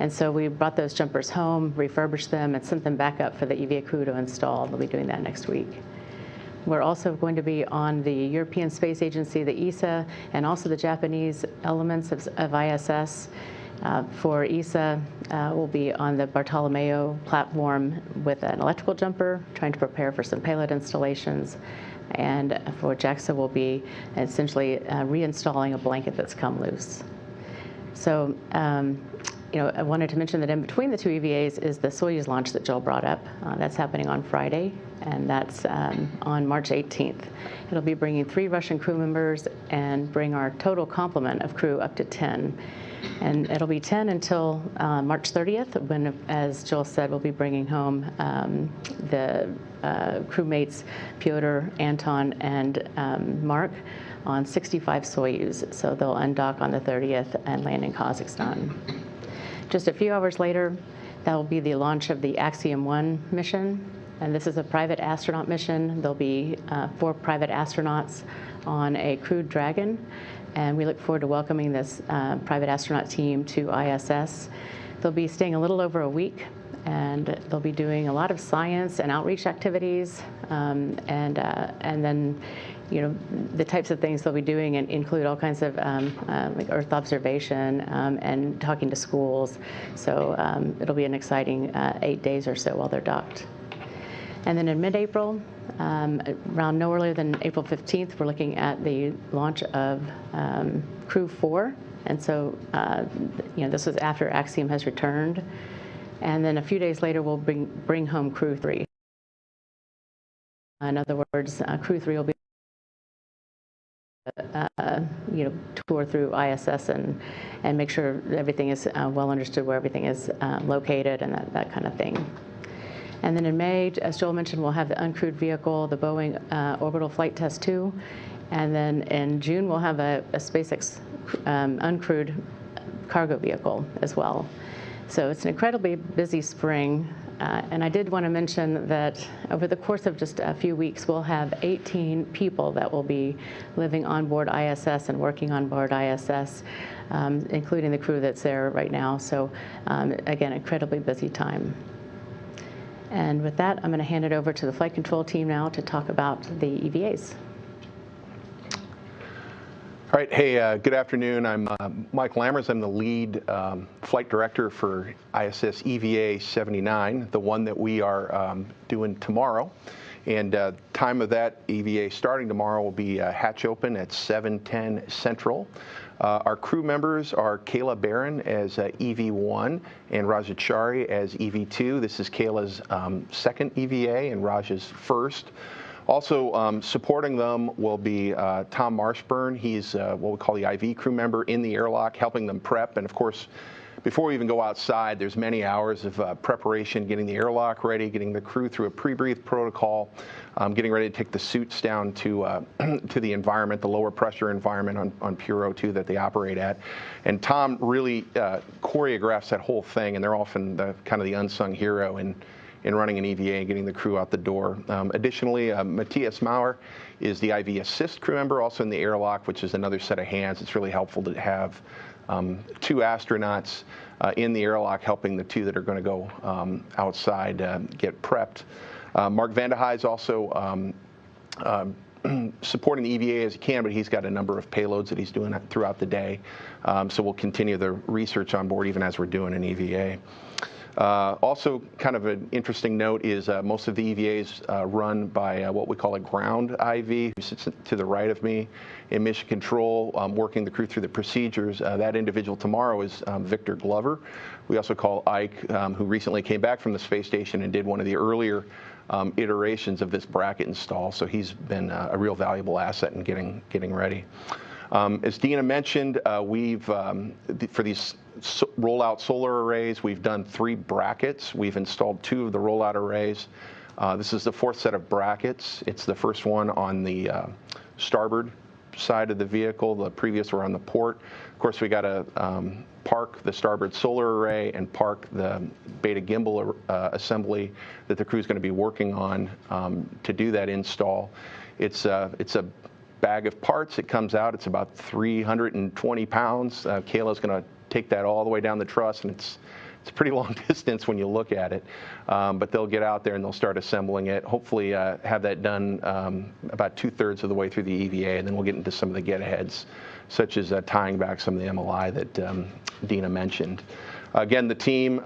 And so we brought those jumpers home, refurbished them, and sent them back up for the EVA crew to install. They'll be doing that next week. We're also going to be on the European Space Agency, the ESA, and also the Japanese elements of ISS. For ESA, we'll be on the Bartolomeo platform with an electrical jumper, trying to prepare for some payload installations. And for JAXA, we'll be essentially reinstalling a blanket that's come loose. So, I wanted to mention that in between the two EVAs is the Soyuz launch that Joel brought up. That's happening on Friday, and that's on March 18th. It'll be bringing 3 Russian crew members and bring our total complement of crew up to 10. And it'll be 10 until March 30th, when, as Joel said, we'll be bringing home the crewmates Pyotr, Anton, and Mark on 65 Soyuz. So they'll undock on the 30th and land in Kazakhstan. Just a few hours later, that will be the launch of the Axiom 1 mission. And this is a private astronaut mission. There'll be 4 private astronauts on a crewed Dragon. And we look forward to welcoming this private astronaut team to ISS. They'll be staying a little over a week, and they'll be doing a lot of science and outreach activities. And then, the types of things they'll be doing include all kinds of like Earth observation and talking to schools. So it'll be an exciting 8 days or so while they're docked. And then in mid-April, around no earlier than April 15th, we're looking at the launch of Crew 4. And so, this was after Axiom has returned. And then a few days later, we'll bring home Crew 3. In other words, Crew 3 will be tour through ISS and make sure everything is well understood, where everything is located, and that kind of thing. And then in May, as Joel mentioned, we'll have the uncrewed vehicle, the Boeing Orbital Flight Test 2. And then in June, we'll have a SpaceX uncrewed cargo vehicle as well. So it's an incredibly busy spring. And I did want to mention that over the course of just a few weeks, we'll have 18 people that will be living on board ISS and working on board ISS, including the crew that's there right now. So again, incredibly busy time. And with that, I'm going to hand it over to the flight control team now to talk about the EVAs. All right. Hey, good afternoon. I'm Mike Lammers. I'm the lead flight director for ISS EVA 79, the one that we are doing tomorrow. And time of that EVA starting tomorrow will be hatch open at 7:10 Central. Our crew members are Kayla Barron as EV1 and Rajachari as EV2. This is Kayla's second EVA and Raj's first. Also supporting them will be Tom Marshburn. He's what we call the IV crew member in the airlock, helping them prep. And of course, before we even go outside, there's many hours of preparation, getting the airlock ready, getting the crew through a pre-breathe protocol, getting ready to take the suits down to the environment, the lower pressure environment on pure O2 that they operate at. And Tom really choreographs that whole thing, and they're often kind of the unsung hero in running an EVA and getting the crew out the door. Additionally, Matthias Maurer is the IV assist crew member, also in the airlock, which is another set of hands. It's really helpful to have 2 astronauts in the airlock helping the 2 that are going to go outside get prepped. Mark Vandehei is also supporting the EVA as he can, but he's got a number of payloads that he's doing throughout the day. So we'll continue the research on board even as we're doing an EVA. Also, kind of an interesting note is most of the EVAs run by what we call a ground IV, who sits to the right of me in mission control, working the crew through the procedures. That individual tomorrow is Victor Glover. We also call Ike, who recently came back from the space station and did one of the earlier iterations of this bracket install. So he's been a real valuable asset in getting ready. As Dina mentioned, we've, for these rollout solar arrays, we've done 3 brackets. We've installed 2 of the rollout arrays. This is the 4th set of brackets. It's the first one on the starboard side of the vehicle. The previous were on the port. Of course, we got to park the starboard solar array and park the beta gimbal assembly that the crew is going to be working on to do that install. It's a bag of parts. It comes out. It's about 320 pounds. Kayla's going to take that all the way down the truss, and it's It's a pretty long distance when you look at it, but they'll get out there and they'll start assembling it. Hopefully have that done about 2/3 of the way through the EVA, and then we'll get into some of the get-aheads, such as tying back some of the MLI that Dina mentioned. Again, the team,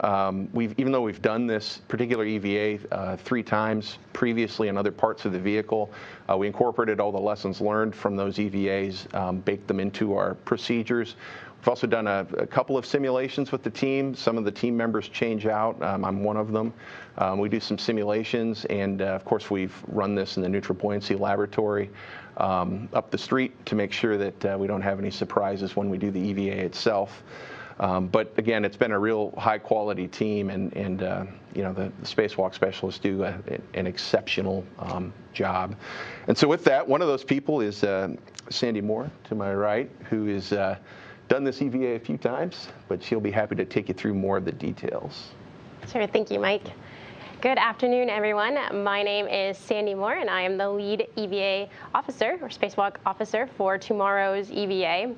even though we've done this particular EVA 3 times previously in other parts of the vehicle, we incorporated all the lessons learned from those EVAs, baked them into our procedures. We've also done a couple of simulations with the team. Some of the team members change out. I'm one of them. We do some simulations, and of course we've run this in the neutral buoyancy laboratory up the street to make sure that we don't have any surprises when we do the EVA itself. But again, it's been a real high-quality team, and you know, the Spacewalk specialists do an exceptional job. And so with that, one of those people is Sandy Moore, to my right, who has done this EVA a few times, but she'll be happy to take you through more of the details. Sure, thank you, Mike. Good afternoon, everyone. My name is Sandy Moore, and I am the lead EVA officer, or Spacewalk officer, for tomorrow's EVA.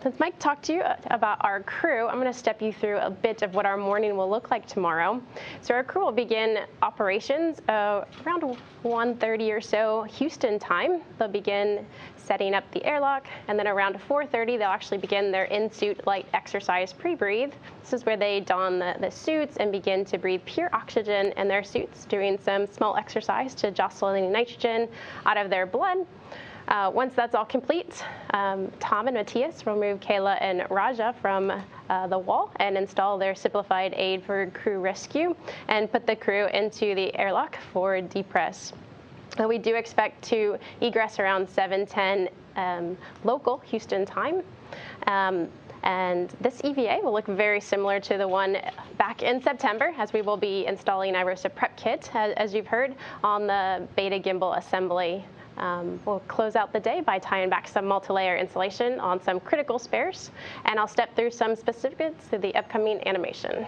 Since Mike talked to you about our crew, I'm going to step you through a bit of what our morning will look like tomorrow. So our crew will begin operations around 1:30 or so Houston time. They'll begin setting up the airlock, and then around 4:30 they'll actually begin their in-suit light exercise pre-breathe. This is where they don the suits and begin to breathe pure oxygen in their suits, doing some small exercise to jostle any nitrogen out of their blood. Once that's all complete, Tom and Matthias will move Kayla and Raja from the wall and install their simplified aid for crew rescue and put the crew into the airlock for depress. We do expect to egress around 7:10 local Houston time. And this EVA will look very similar to the one back in September, as we will be installing IROSA prep kit, as you've heard, on the Beta gimbal assembly. We'll close out the day by tying back some multi-layer insulation on some critical spares, and I'll step through some specifics to the upcoming animation.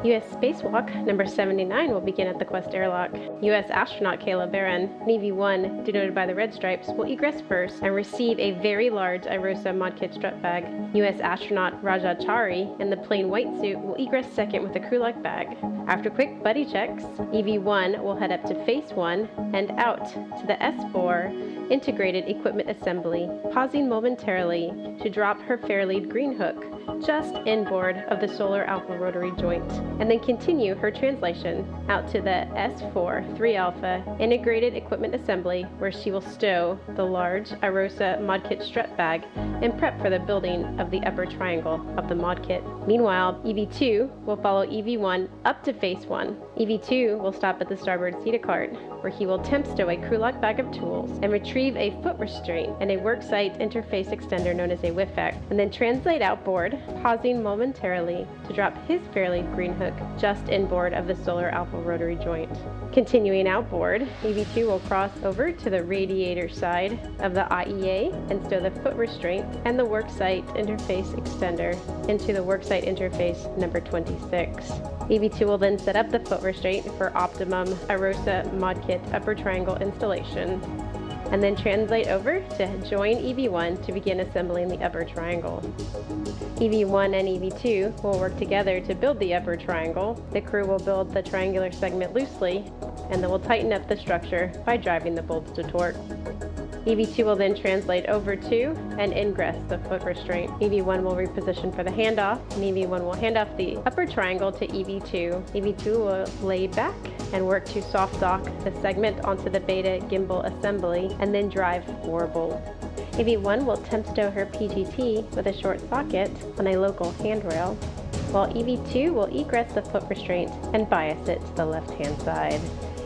U.S. Spacewalk number 79 will begin at the Quest airlock. U.S. astronaut Kayla Barron, Navy 1, denoted by the red stripes, will egress first and receive a very large IROSA mod kit strut bag. U.S. astronaut Raja Chari, in the plain white suit, will egress second with a crew-like bag. After quick buddy checks, EV1 will head up to Phase 1 and out to the S4 integrated equipment assembly, pausing momentarily to drop her Fairlead green hook just inboard of the solar alpha rotary joint, and then continue her translation out to the S4 3 Alpha integrated equipment assembly, where she will stow the large IROSA mod kit strut bag and prep for the building of the upper triangle of the mod kit. Meanwhile, EV2 will follow EV1 up to Phase 1. EV2 will stop at the starboard CETA cart, where he will temp stow a crew-lock bag of tools and retrieve a foot restraint and a worksite interface extender known as a WIFAC, and then translate outboard, pausing momentarily to drop his Fairlead green hook just inboard of the solar alpha rotary joint. Continuing outboard, EV2 will cross over to the radiator side of the IEA and stow the foot restraint and the worksite interface extender into the worksite interface number 26. EV2 will then set up the foot restraint for optimum IROSA mod kit upper triangle installation, and then translate over to join EV1 to begin assembling the upper triangle. EV1 and EV2 will work together to build the upper triangle. The crew will build the triangular segment loosely, and then will tighten up the structure by driving the bolts to torque. EV2 will then translate over to and ingress the foot restraint. EV1 will reposition for the handoff, and EV1 will hand off the upper triangle to EV2. EV2 will lay back and work to soft dock the segment onto the Beta gimbal assembly and then drive for bolt. EV1 will temp stow her PGT with a short socket on a local handrail, while EV2 will egress the foot restraint and bias it to the left-hand side.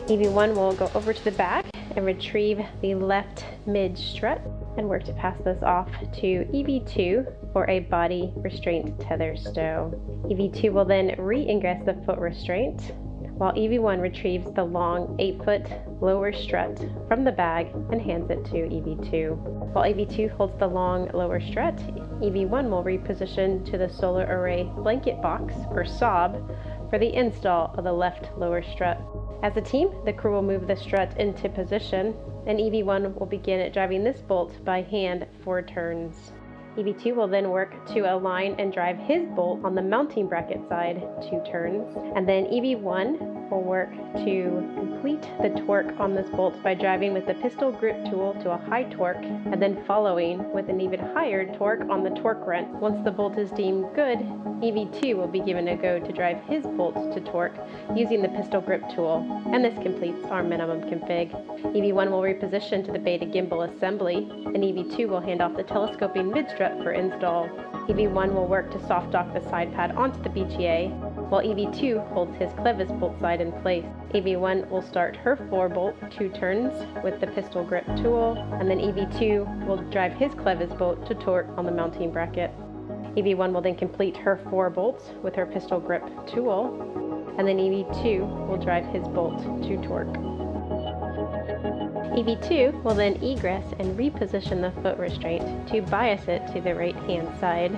EV1 will go over to the back and retrieve the left mid strut and work to pass this off to EV2 for a body restraint tether stow. EV2 will then re-ingress the foot restraint, while EV1 retrieves the long 8-foot lower strut from the bag and hands it to EV2. While EV2 holds the long lower strut, EV1 will reposition to the solar array blanket box, or SOB, for the install of the left lower strut. As a team, the crew will move the strut into position, and EV1 will begin driving this bolt by hand 4 turns. EV2 will then work to align and drive his bolt on the mounting bracket side 2 turns, and then EV1 will work to complete the torque on this bolt by driving with the pistol grip tool to a high torque, and then following with an even higher torque on the torque wrench. Once the bolt is deemed good, EV2 will be given a go to drive his bolt to torque using the pistol grip tool, and this completes our minimum config. EV1 will reposition to the beta gimbal assembly, and EV2 will hand off the telescoping mid-strut for install. EV1 will work to soft dock the side pad onto the BGA, while EV2 holds his clevis bolt side in place. EV1 will start her floor bolt 2 turns with the pistol grip tool, and then EV2 will drive his clevis bolt to torque on the mounting bracket. EV1 will then complete her 4 bolts with her pistol grip tool, and then EV2 will drive his bolt to torque. EV2 will then egress and reposition the foot restraint to bias it to the right-hand side,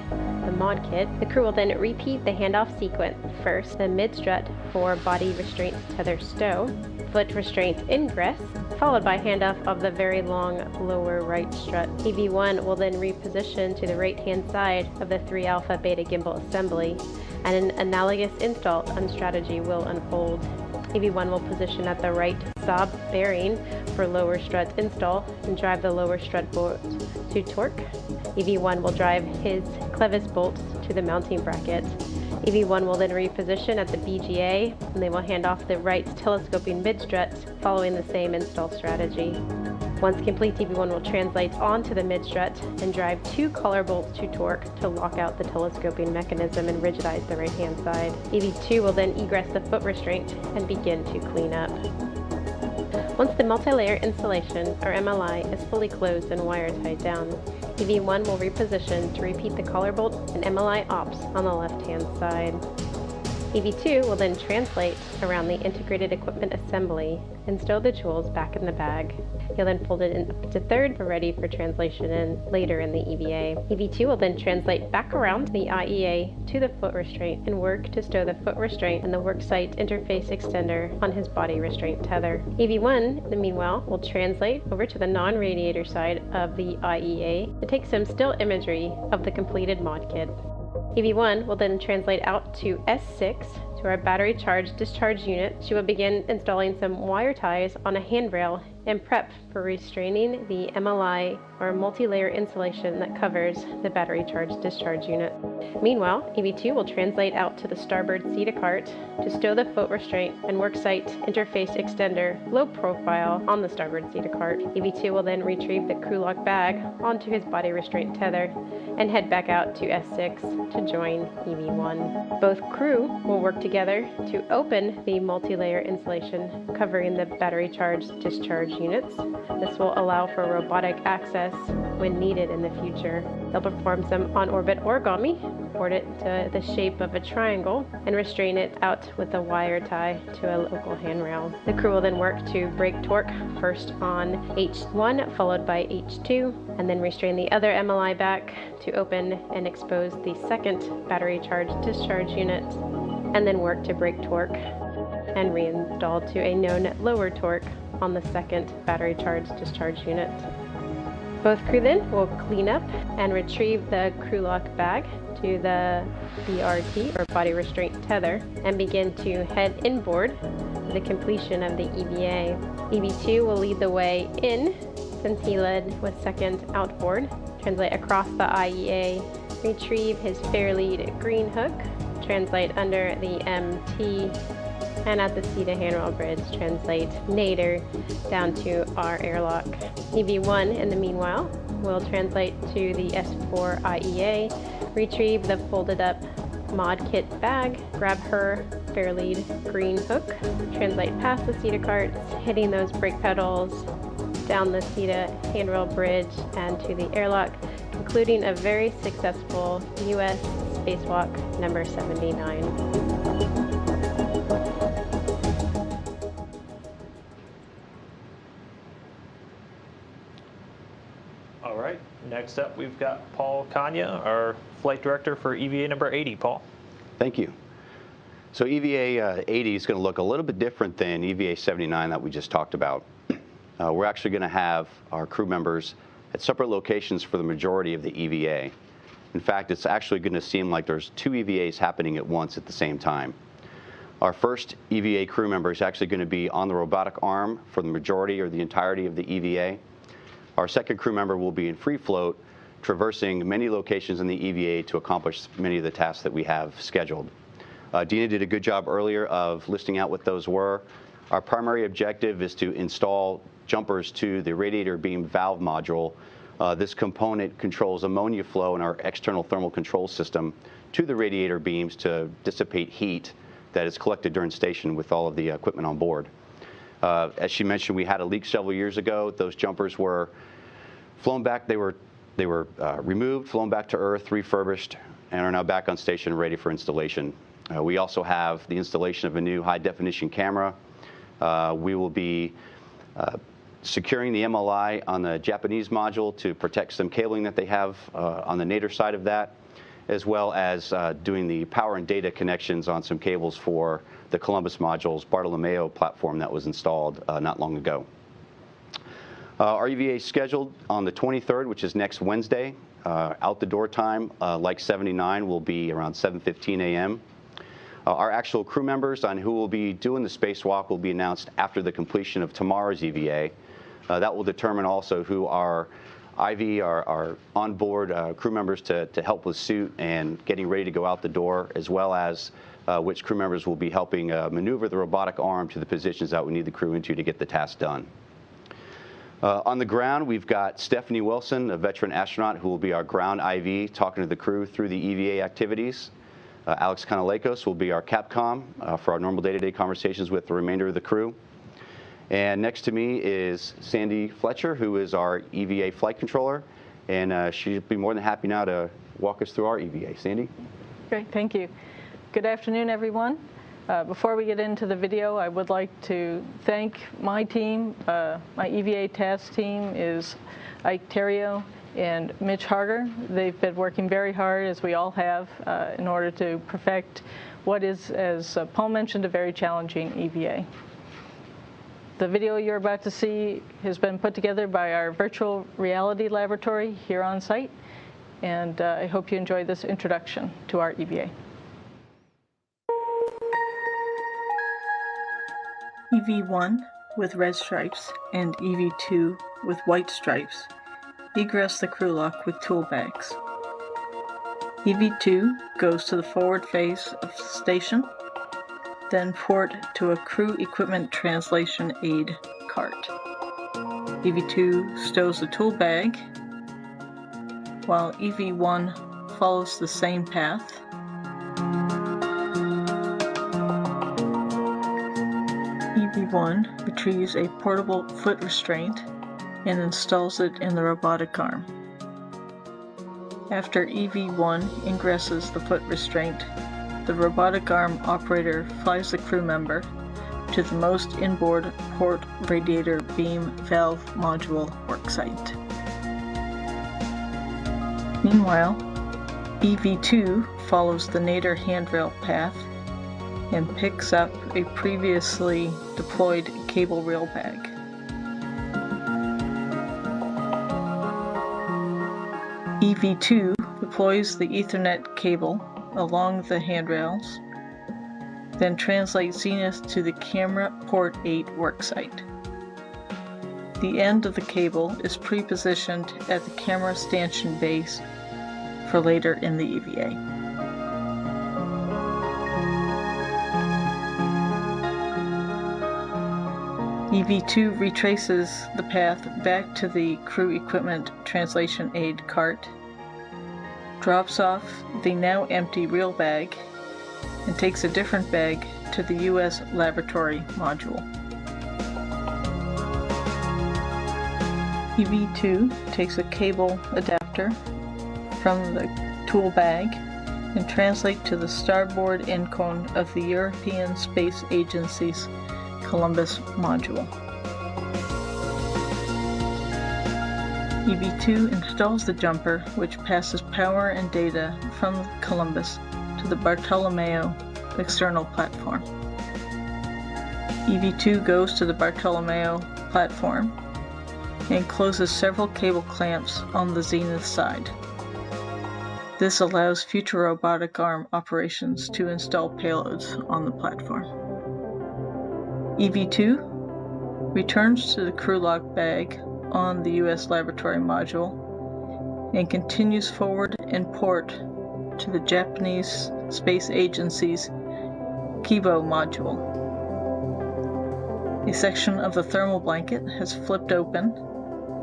the mod kit. The crew will then repeat the handoff sequence. First, the mid-strut for body restraint tether stow, foot restraint ingress, followed by handoff of the very long lower right strut. EV1 will then reposition to the right-hand side of the 3 alpha beta gimbal assembly, and an analogous install strategy will unfold. EV1 will position at the right sob bearing for lower strut install and drive the lower strut bolt to torque. EV1 will drive his clevis bolts to the mounting bracket. EV1 will then reposition at the BGA, and they will hand off the right telescoping mid-strut following the same install strategy. Once complete, EV1 will translate onto the mid-strut and drive 2 collar bolts to torque to lock out the telescoping mechanism and rigidize the right-hand side. EV2 will then egress the foot restraint and begin to clean up. Once the multi-layer installation, or MLI, is fully closed and wire tied down, EV1 will reposition to repeat the collar bolt and MLI ops on the left-hand side. EV2 will then translate around the integrated equipment assembly and stow the tools back in the bag. He'll then fold it in up to third for ready for translation in later in the EVA. EV2 will then translate back around the IEA to the foot restraint and work to stow the foot restraint and the worksite interface extender on his body restraint tether. EV1, in the meanwhile, will translate over to the non-radiator side of the IEA to take some still imagery of the completed mod kit. EV1 will then translate out to S6 to our battery charge discharge unit. She will begin installing some wire ties on a handrail and prep for restraining the MLI, or multi-layer insulation that covers the battery charge discharge unit. Meanwhile, EV2 will translate out to the starboard seat cart to stow the foot restraint and worksite interface extender low profile on the starboard seat cart. EV2 will then retrieve the crew lock bag onto his body restraint tether and head back out to S6 to join EV1. Both crew will work together to open the multi-layer insulation covering the battery charge discharge units. This will allow for robotic access when needed in the future. They'll perform some on-orbit origami, board it to the shape of a triangle, and restrain it out with a wire tie to a local handrail. The crew will then work to brake torque first on H1 followed by H2, and then restrain the other MLI back to open and expose the second battery charge discharge unit, and then work to brake torque and reinstall to a known lower torque on the second battery charge discharge unit. Both crew then will clean up and retrieve the crew lock bag to the BRT, or body restraint tether, and begin to head inboard for the completion of the EVA. EV2 will lead the way in, since he led with second outboard, translate across the IEA, retrieve his fairlead green hook, translate under the MT, and at the CETA handrail bridge, translate nadir down to our airlock. EV1, in the meanwhile, will translate to the S4 IEA, retrieve the folded up mod kit bag, grab her fairlead green hook, translate past the CETA carts, hitting those brake pedals, down the CETA handrail bridge and to the airlock, concluding a very successful US Spacewalk number 79. All right, next up we've got Paul Kanya, our flight director for EVA number 80. Paul. Thank you. So EVA 80 is going to look a little bit different than EVA 79 that we just talked about. We're actually going to have our crew members at separate locations for the majority of the EVA. In fact, it's actually going to seem like there's 2 EVAs happening at once at the same time. Our first EVA crew member is actually going to be on the robotic arm for the majority or the entirety of the EVA. Our second crew member will be in free float, traversing many locations in the EVA to accomplish many of the tasks that we have scheduled. Dina did a good job earlier of listing out what those were. Our primary objective is to install jumpers to the radiator beam valve module. This component controls ammonia flow in our external thermal control system to the radiator beams to dissipate heat that is collected during station with all of the equipment on board. As she mentioned, we had a leak several years ago. Those jumpers were flown back. They were removed, flown back to Earth, refurbished, and are now back on station ready for installation. We also have the installation of a new high-definition camera. We will be securing the MLI on the Japanese module to protect some cabling that they have on the nadir side of that, as well as doing the power and data connections on some cables for the Columbus module's Bartolomeo platform that was installed not long ago. Our EVA is scheduled on the 23rd, which is next Wednesday. Out the door time, like 79, will be around 7:15 a.m. Our actual crew members on who will be doing the spacewalk will be announced after the completion of tomorrow's EVA. That will determine also who our IV, our onboard crew members to help with suit and getting ready to go out the door, as well as which crew members will be helping maneuver the robotic arm to the positions that we need the crew into to get the task done. On the ground, we've got Stephanie Wilson, a veteran astronaut who will be our ground IV, talking to the crew through the EVA activities. Alex Kanalakos will be our Capcom for our normal day-to-day conversations with the remainder of the crew. And next to me is Sandy Fletcher, who is our EVA flight controller, and she'll be more than happy now to walk us through our EVA. Sandy? Great, thank you. Good afternoon, everyone. Before we get into the video, I would like to thank my team. My EVA task team is Ike Terrio and Mitch Harder. They've been working very hard, as we all have, in order to perfect what is, as Paul mentioned, a very challenging EVA. The video you're about to see has been put together by our virtual reality laboratory here on site, and I hope you enjoy this introduction to our EVA. EV1 with red stripes and EV2 with white stripes egress the crew lock with tool bags. EV2 goes to the forward face of the station, then port to a crew equipment translation aid cart. EV2 stows the tool bag, while EV1 follows the same path. EV1 retrieves a portable foot restraint and installs it in the robotic arm. After EV1 ingresses the foot restraint, the robotic arm operator flies the crew member to the most inboard port radiator beam valve module worksite. Meanwhile, EV2 follows the nadir handrail path and picks up a previously deployed cable reel bag. EV2 deploys the Ethernet cable along the handrails, then translates Zenith to the camera port 8 worksite. The end of the cable is pre-positioned at the camera stanchion base for later in the EVA. EV2 retraces the path back to the crew equipment translation aid cart, drops off the now empty reel bag, and takes a different bag to the US laboratory module. EV2 takes a cable adapter from the tool bag and translates to the starboard end cone of the European Space Agency's Columbus module. EV2 installs the jumper, which passes power and data from Columbus to the Bartolomeo external platform. EV2 goes to the Bartolomeo platform and closes several cable clamps on the Zenith side. This allows future robotic arm operations to install payloads on the platform. EV2 returns to the crew lock bag on the U.S. laboratory module and continues forward in port to the Japanese Space Agency's Kibo module. A section of the thermal blanket has flipped open,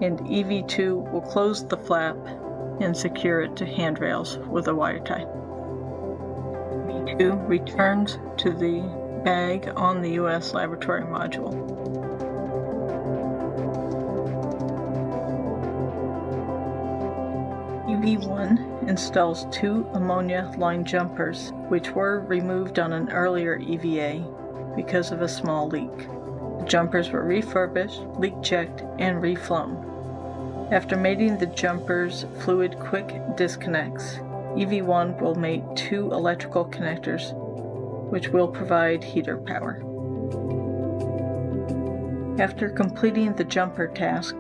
and EV2 will close the flap and secure it to handrails with a wire tie. EV2 returns to the bag on the U.S. laboratory module. EV1 installs 2 ammonia line jumpers, which were removed on an earlier EVA because of a small leak. The jumpers were refurbished, leak checked, and reflown. After mating the jumpers, fluid quick disconnects. EV1 will mate 2 electrical connectors, which will provide heater power. After completing the jumper task,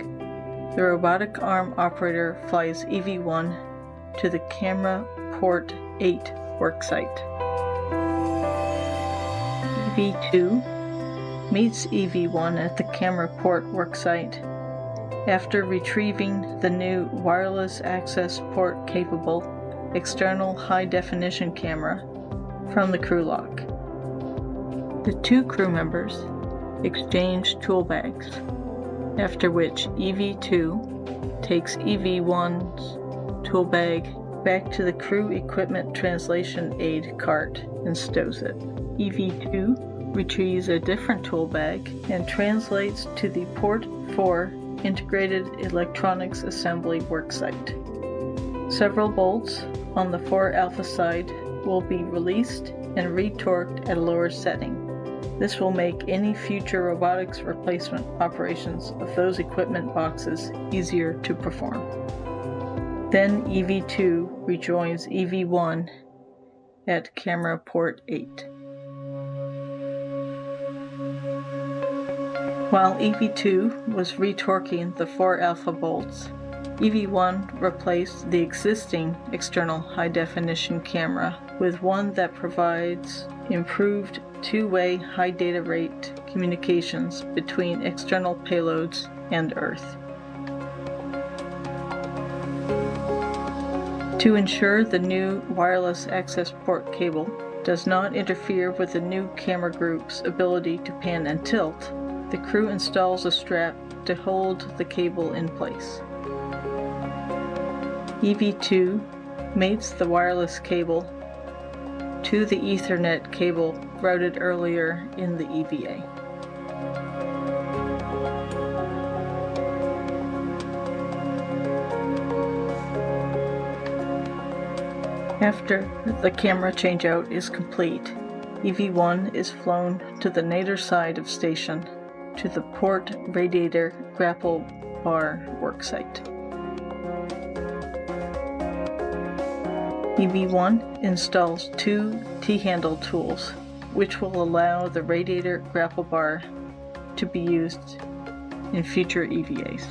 the robotic arm operator flies EV1 to the camera port 8 worksite. EV2 meets EV1 at the camera port worksite after retrieving the new wireless access port capable external high-definition camera from the crew lock. The 2 crew members exchange tool bags, after which EV2 takes EV1's tool bag back to the crew equipment translation aid cart and stows it. EV2 retrieves a different tool bag and translates to the Port 4 Integrated Electronics Assembly worksite. Several bolts on the 4 alpha side will be released and retorqued at a lower setting. This will make any future robotics replacement operations of those equipment boxes easier to perform. Then EV2 rejoins EV1 at camera port 8. While EV2 was retorquing the 4 alpha bolts, EV1 replaced the existing external high-definition camera with one that provides improved 2-way high data rate communications between external payloads and Earth. To ensure the new wireless access port cable does not interfere with the new camera group's ability to pan and tilt, the crew installs a strap to hold the cable in place. EV2 mates the wireless cable to the Ethernet cable routed earlier in the EVA. After the camera changeout is complete, EV1 is flown to the nadir side of station to the port radiator grapple bar worksite. EV1 installs 2 T-handle tools, which will allow the radiator grapple bar to be used in future EVAs.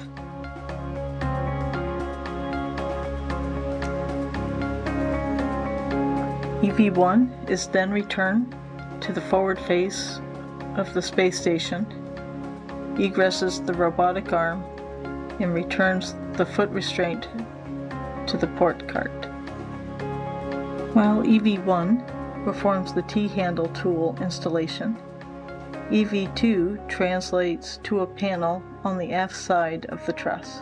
EV1 is then returned to the forward face of the space station, egresses the robotic arm, and returns the foot restraint to the port cart. While EV1 performs the T-handle tool installation, EV2 translates to a panel on the aft side of the truss.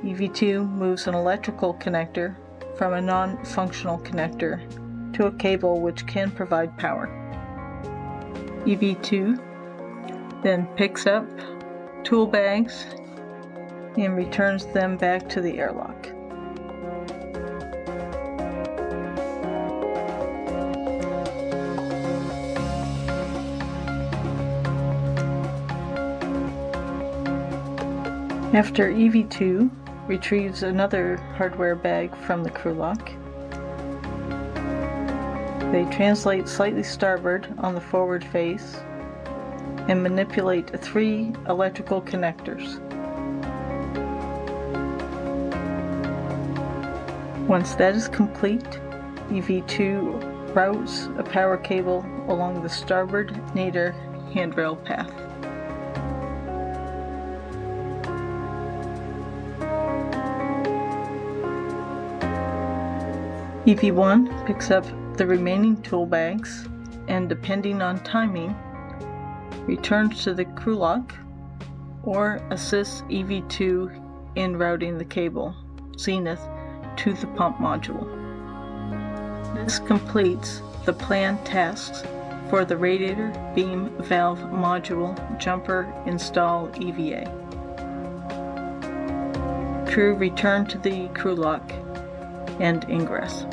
EV2 moves an electrical connector from a non-functional connector to a cable which can provide power. EV2 then picks up tool bags and returns them back to the airlock. After EV2 retrieves another hardware bag from the crew lock, they translate slightly starboard on the forward face and manipulate 3 electrical connectors. Once that is complete, EV2 routes a power cable along the starboard nadir handrail path. EV1 picks up the remaining tool bags and, depending on timing, returns to the crew lock or assists EV2 in routing the cable, Zenith, to the pump module. This completes the planned tasks for the radiator beam valve module jumper install EVA. Crew return to the crew lock and ingress.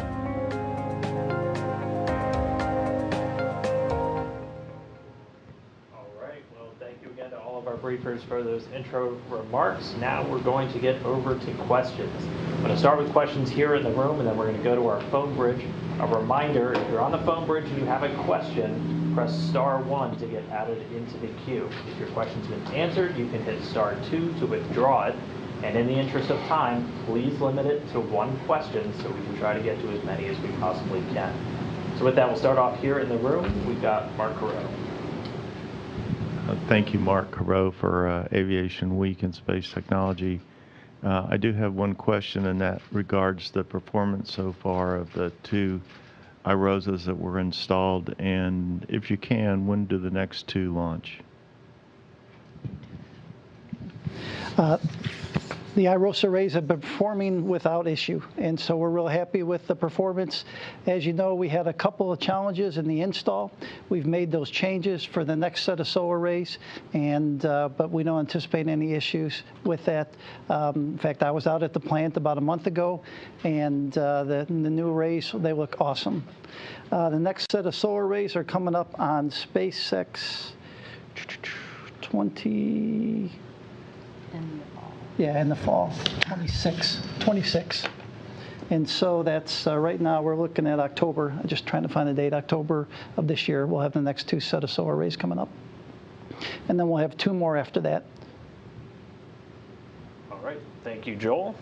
Briefers for those intro remarks. Now we're going to get over to questions. I'm going to start with questions here in the room, and then we're going to go to our phone bridge. A reminder, if you're on the phone bridge and you have a question, press *1 to get added into the queue. If your question's been answered, you can hit *2 to withdraw it. And in the interest of time, please limit it to one question so we can try to get to as many as we possibly can. So with that, we'll start off here in the room. We've got Mark Carreau. Thank you, Mark Carreau, for Aviation Week and Space Technology. I do have one question, and that regards the performance so far of the two iROSAs that were installed. And if you can, when do the next two launch? The iROSA arrays have been performing without issue, and so we're real happy with the performance. As you know, we had a couple of challenges in the install. We've made those changes for the next set of solar arrays, and but we don't anticipate any issues with that. In fact, I was out at the plant about a month ago, and the new arrays, they look awesome. The next set of solar arrays are coming up on SpaceX 20. Yeah, in the fall, 26. And so that's right now we're looking at October. I'm just trying to find a date. October of this year, we'll have the next two set of solar arrays coming up. And then we'll have two more after that. All right, thank you, Joel.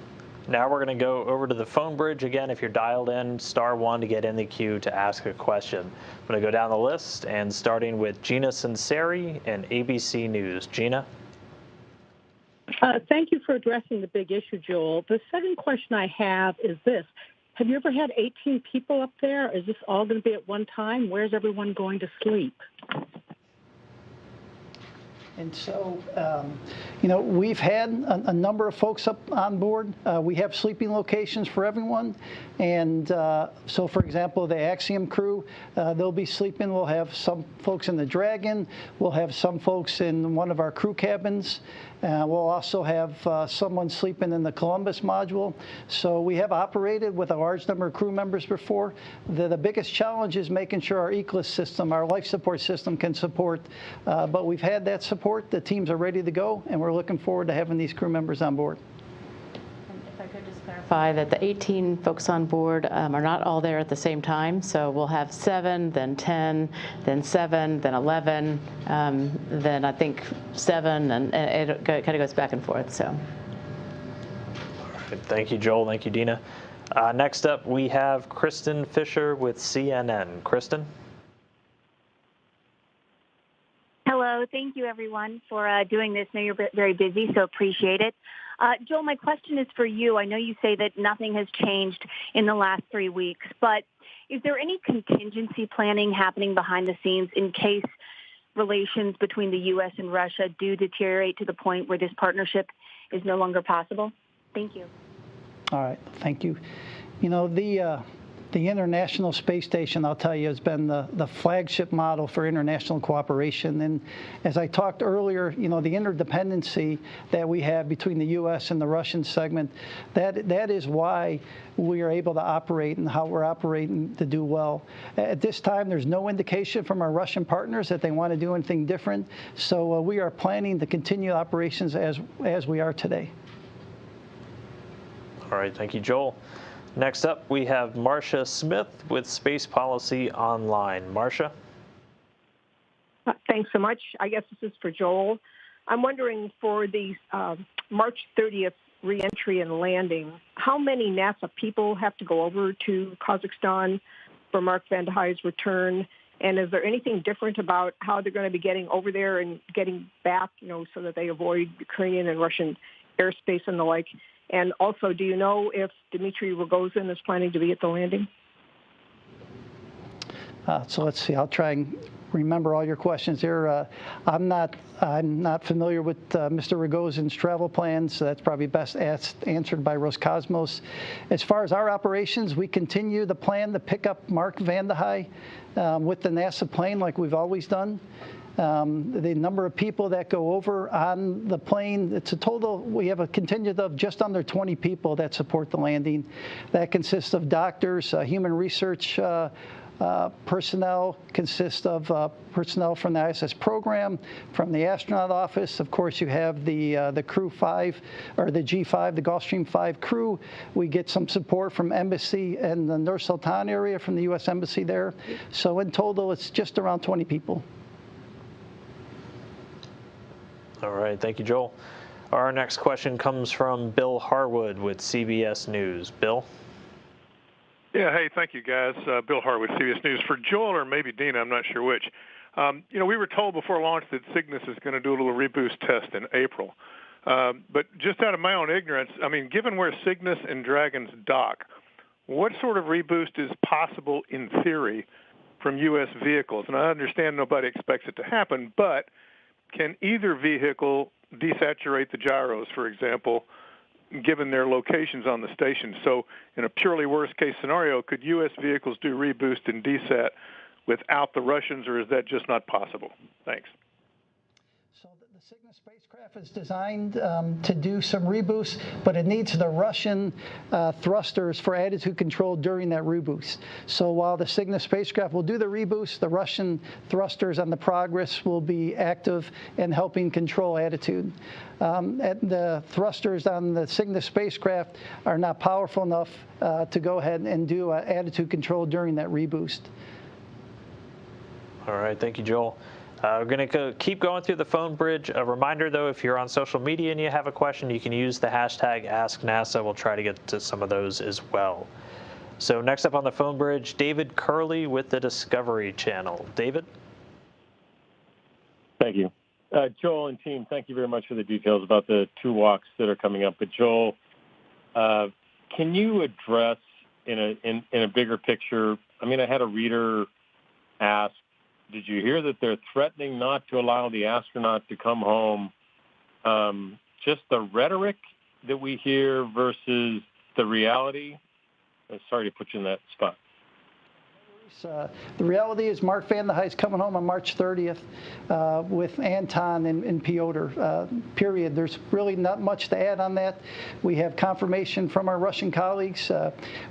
Now we're going to go over to the phone bridge. Again, if you're dialed in, *1 to get in the queue to ask a question. I'm going to go down the list, and starting with Gina Sinceri and ABC News. Gina? Thank you for addressing the big issue, Joel. The second question I have is this. Have you ever had 18 people up there? Is this all going to be at one time? Where's everyone going to sleep? And so, you know, we've had a number of folks up on board. We have sleeping locations for everyone. And so, for example, the Axiom crew, they'll be sleeping. We'll have some folks in the Dragon. We'll have some folks in one of our crew cabins. We'll also have someone sleeping in the Columbus module. So we have operated with a large number of crew members before. The biggest challenge is making sure our ECLIS system, our life support system, can support. But we've had that support. The teams are ready to go, and we're looking forward to having these crew members on board. And if I could just clarify that the 18 folks on board are not all there at the same time. So we'll have 7, then 10, then 7, then 11, then I think 7, and it kind of goes back and forth. So. All right, thank you, Joel. Thank you, Dina. Next up, we have Kristen Fisher with CNN. Kristen? Hello. Thank you, everyone, for doing this. I know you're very busy, so appreciate it. Joel, my question is for you. I know you say that nothing has changed in the last 3 weeks, but is there any contingency planning happening behind the scenes in case relations between the U.S. and Russia do deteriorate to the point where this partnership is no longer possible? Thank you. All right. Thank you. You know, the International Space Station, I'll tell you, has been the flagship model for international cooperation. And as I talked earlier, you know, the interdependency that we have between the U.S. and the Russian segment, that is why we are able to operate and how we're operating to do well. At this time, there's no indication from our Russian partners that they want to do anything different. So we are planning to continue operations as we are today. All right. Thank you, Joel. Next up, we have Marcia Smith with Space Policy Online. Marcia? Thanks so much. I guess this is for Joel. I'm wondering, for the March 30th reentry and landing, how many NASA people have to go over to Kazakhstan for Mark Van Hay's return? And is there anything different about how they're going to be getting over there and getting back, so that they avoid Ukrainian and Russian airspace and the like? And also, do you know if Dmitry Rogozin is planning to be at the landing? So let's see. I'll try and remember all your questions here. I'm not familiar with Mr. Rogozin's travel plans, so that's probably best answered by Roscosmos. As far as our operations, we continue the plan to pick up Mark Vande Hei with the NASA plane like we've always done. The number of people that go over on the plane, it's a total, we have a contingent of just under 20 people that support the landing. That consists of doctors, human research personnel, consists of personnel from the ISS program, from the astronaut office. Of course, you have the Crew 5, or the G5, the Gulfstream 5 crew. We get some support from Embassy and the Nur Sultan area from the U.S. Embassy there. So in total, it's just around 20 people. All right, thank you, Joel. Our next question comes from Bill Harwood with CBS News. Bill? Yeah, hey, thank you, guys. Bill Harwood, CBS News. For Joel or maybe Dina, I'm not sure which. We were told before launch that Cygnus is going to do a little reboost test in April. But just out of my own ignorance, I mean, given where Cygnus and Dragon's dock, what sort of reboost is possible in theory from U.S. vehicles? And I understand nobody expects it to happen, but can either vehicle desaturate the gyros, for example, given their locations on the station? So in a purely worst-case scenario, could U.S. vehicles do reboost and desat without the Russians, or is that just not possible? Thanks. So the Cygnus spacecraft is designed to do some reboost, but it needs the Russian thrusters for attitude control during that reboost. So while the Cygnus spacecraft will do the reboost, the Russian thrusters on the Progress will be active and helping control attitude. The thrusters on the Cygnus spacecraft are not powerful enough to go ahead and do attitude control during that reboost. All right, thank you, Joel. We're going to keep going through the phone bridge. A reminder, though, if you're on social media and you have a question, you can use the hashtag AskNASA. We'll try to get to some of those as well. So next up on the phone bridge, David Curley with the Discovery Channel. David? Thank you. Joel and team, thank you very much for the details about the 2 walks that are coming up. But Joel, can you address in a bigger picture, I mean, I had a reader ask, did you hear that they're threatening not to allow the astronaut to come home? Just the rhetoric that we hear versus the reality? Sorry to put you in that spot. The reality is Mark Vande Hei is coming home on March 30th with Anton and Piotr, period. There's really not much to add on that. We have confirmation from our Russian colleagues.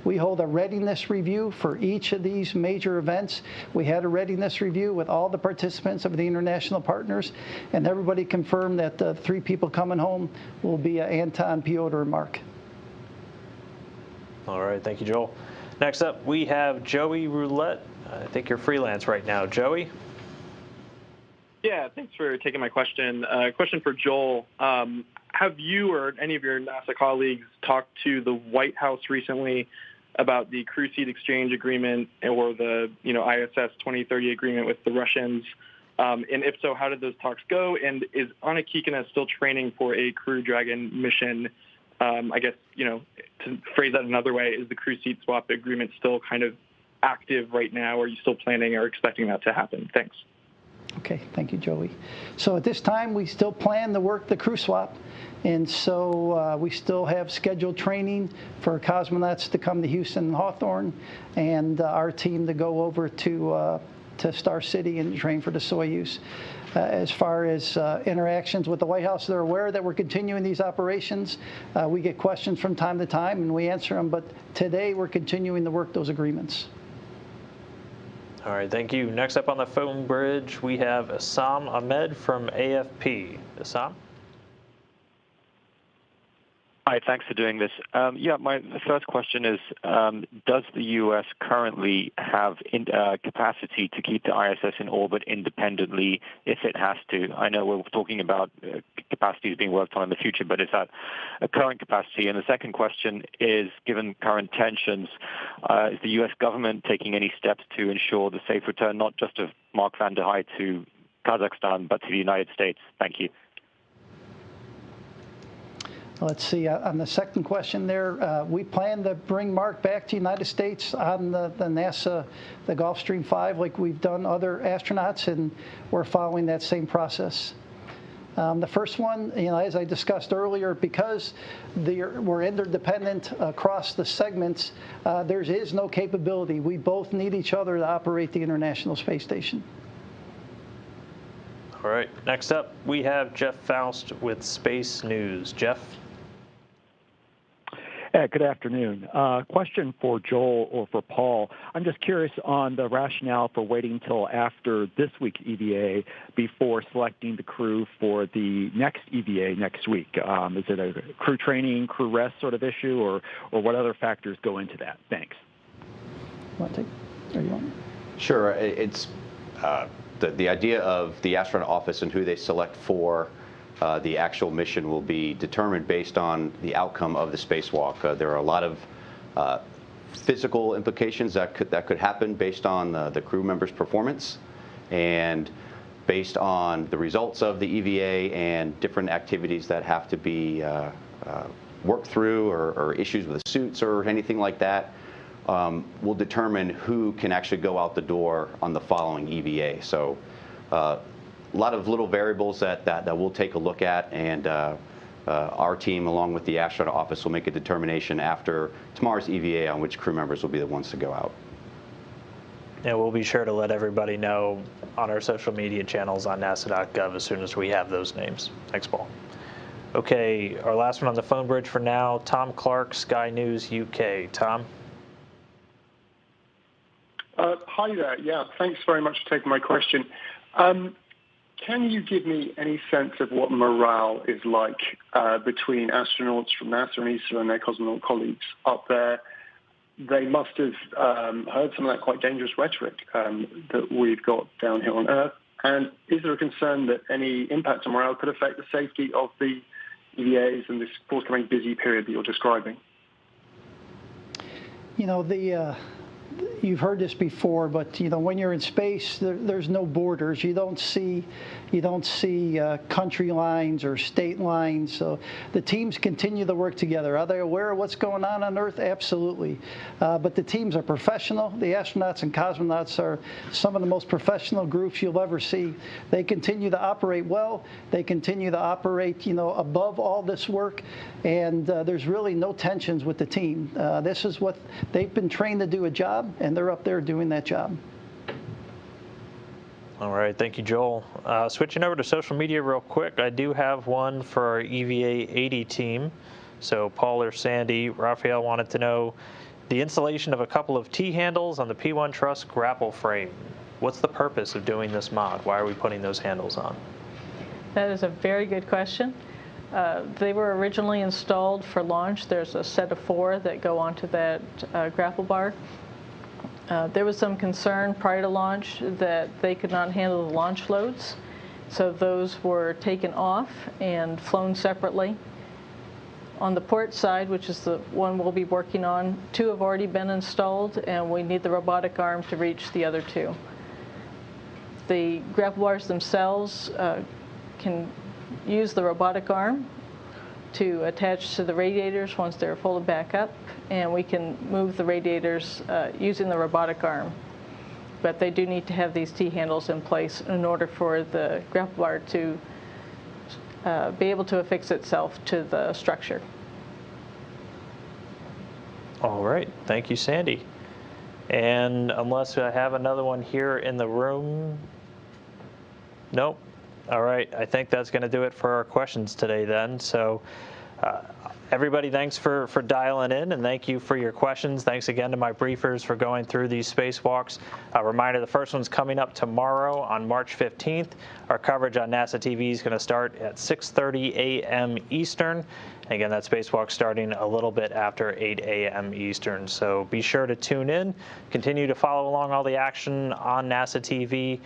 We hold a readiness review for each of these major events. We had a readiness review with all the participants of the international partners, and everybody confirmed that the 3 people coming home will be Anton, Piotr, and Mark. All right, thank you, Joel. Next up, we have Joey Roulette. I think you're freelance right now. Joey? Yeah, thanks for taking my question. Question for Joel. Have you or any of your NASA colleagues talked to the White House recently about the crew seat exchange agreement or the ISS 2030 agreement with the Russians? And if so, how did those talks go? And is Anna Kikina still training for a Crew Dragon mission? I guess, to phrase that another way, is the crew seat swap agreement still kind of active right now? Or are you still planning or expecting that to happen? Thanks. Okay, thank you, Joey. So at this time, we still plan to work the crew swap. And so we still have scheduled training for cosmonauts to come to Houston and Hawthorne, and our team to go over to Star City and train for the Soyuz. As far as interactions with the White House, they're aware that we're continuing these operations. We get questions from time to time, and we answer them. But today, we're continuing to work those agreements. All right, thank you. Next up on the phone bridge, we have Assam Ahmed from AFP. Assam? Hi, thanks for doing this. My first question is, does the U.S. currently have capacity to keep the ISS in orbit independently if it has to? I know we're talking about capacity being worked on in the future, but is that a current capacity? And the second question is, given current tensions, is the U.S. government taking any steps to ensure the safe return, not just of Mark van der Heij to Kazakhstan, but to the United States? Thank you. Let's see, on the second question there, we plan to bring Mark back to the United States on the NASA, the Gulfstream 5, like we've done other astronauts, and we're following that same process. The first one, as I discussed earlier, because we're interdependent across the segments, there is no capability. We both need each other to operate the International Space Station. All right, next up, we have Jeff Faust with Space News. Jeff? Good afternoon. Question for Joel or for Paul. I'm just curious on the rationale for waiting until after this week's EVA before selecting the crew for the next EVA next week. Is it a crew training, crew rest sort of issue, or what other factors go into that? Thanks. Want to take? Or you want? Sure. It's the idea of the astronaut office and who they select for the actual mission will be determined based on the outcome of the spacewalk. There are a lot of physical implications that could happen based on the crew members' performance, and based on the results of the EVA and different activities that have to be worked through, or issues with the suits or anything like that, will determine who can actually go out the door on the following EVA. So a lot of little variables that we'll take a look at, and our team, along with the astronaut office, will make a determination after tomorrow's EVA on which crew members will be the ones to go out. And we'll be sure to let everybody know on our social media channels on nasa.gov as soon as we have those names. Thanks, Paul. Okay, our last one on the phone bridge for now, Tom Clark, Sky News UK. Tom? Hi there. Yeah, thanks very much for taking my question. Can you give me any sense of what morale is like between astronauts from NASA and ESA and their cosmonaut colleagues up there? They must have heard some of that quite dangerous rhetoric that we've got down here on Earth. And is there a concern that any impact on morale could affect the safety of the EVAs and this forthcoming busy period that you're describing? You've heard this before, but when you're in space, there's no borders. You don't see country lines or state lines. So the teams continue to work together. Are they aware of what's going on Earth? Absolutely. But the teams are professional. The astronauts and cosmonauts are some of the most professional groups you'll ever see. They continue to operate well. They continue to operate, above all this work, and there's really no tensions with the team. This is what they've been trained to do, a job, and they're up there doing that job. All right, thank you, Joel. Switching over to social media real quick, I do have one for our EVA 80 team. So Paul or Sandy, Raphael wanted to know the installation of a couple of T-handles on the P1 truss grapple frame. What's the purpose of doing this mod? Why are we putting those handles on? That is a very good question. They were originally installed for launch. There's a set of 4 that go onto that grapple bar. There was some concern prior to launch that they could not handle the launch loads, so those were taken off and flown separately. On the port side, which is the one we'll be working on, 2 have already been installed, and we need the robotic arm to reach the other 2. The grapple bars themselves can use the robotic arm to attach to the radiators once they're folded back up, and we can move the radiators using the robotic arm. But they do need to have these T-handles in place in order for the grapple bar to be able to affix itself to the structure. All right, thank you, Sandy. And unless I have another one here in the room, nope. All right, I think that's going to do it for our questions today then. So everybody, thanks for dialing in, and thank you for your questions. Thanks again to my briefers for going through these spacewalks. A reminder, the first one's coming up tomorrow on March 15th. Our coverage on NASA TV is going to start at 6:30 a.m. Eastern. Again, that spacewalk starting a little bit after 8 a.m. Eastern. So be sure to tune in. Continue to follow along all the action on NASA TV.